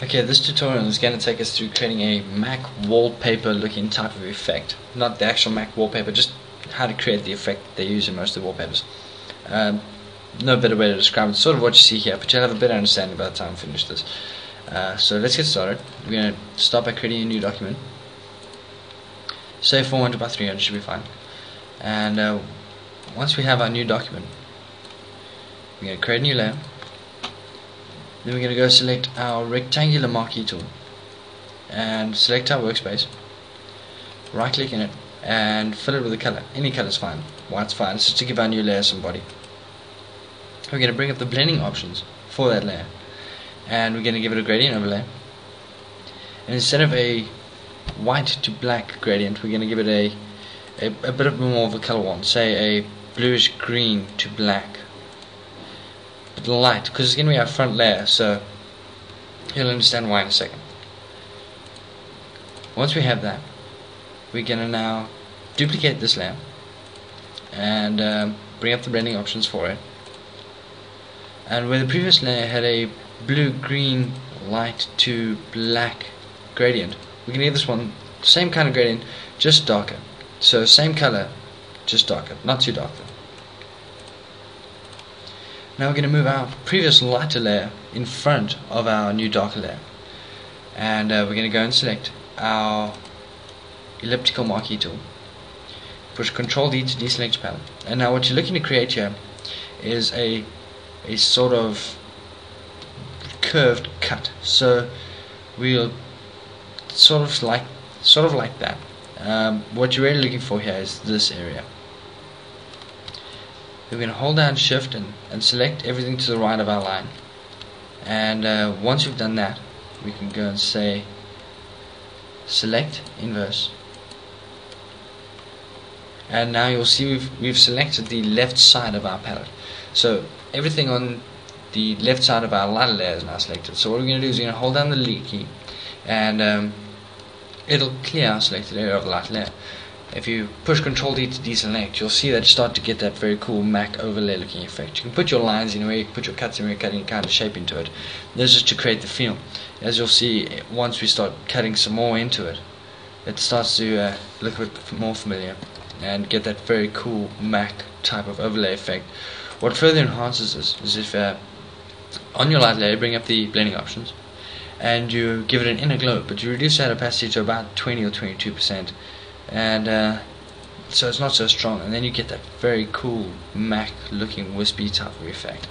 Okay, this tutorial is going to take us through creating a Mac wallpaper looking type of effect. Not the actual Mac wallpaper, just how to create the effect they use in most of the wallpapers. No better way to describe it. It's sort of what you see here, but you'll have a better understanding by the time I finish this. So let's get started. We're going to start by creating a new document. Say 400 by 300 should be fine. And once we have our new document, we're going to create a new layer. Then we're going to go select our rectangular marquee tool and select our workspace, right click in it and fill it with a color. Any color is fine, white's fine, it's just to give our new layer some body. We're going to bring up the blending options for that layer and we're going to give it a gradient overlay, and instead of a white to black gradient we're going to give it a bit of more of a color one, say a bluish green to black, but light, because it's going to be our front layer, so you'll understand why in a second. Once we have that, we're going to now duplicate this layer and bring up the blending options for it, and where the previous layer had a blue green light to black gradient, we're going to give this one same kind of gradient, just darker. So same color, just darker, not too dark though. Now we're going to move our previous lighter layer in front of our new darker layer, and we're going to go and select our elliptical marquee tool, push Ctrl D to deselect your palette, and now what you're looking to create here is a sort of curved cut. So we'll sort of like that. What you're really looking for here is this area. We're going to hold down shift and select everything to the right of our line, and once we've done that we can go and say select inverse, and now you'll see we've selected the left side of our palette. So everything on the left side of our lighter layer is now selected. So what we're going to do is we're going to hold down the delete key and it'll clear our selected area of the lighter layer. If you push Ctrl D to deselect, you'll see that you start to get that very cool Mac overlay looking effect. You can put your lines anywhere, you can put your cuts anywhere, cutting kind of shape into it. This is to create the feel. As you'll see, once we start cutting some more into it, it starts to look a bit more familiar and get that very cool Mac type of overlay effect. What further enhances this is if on your light layer you bring up the blending options and you give it an inner glow, but you reduce that opacity to about 20 or 22%, and so it's not so strong, and then you get that very cool Mac looking wispy type of effect.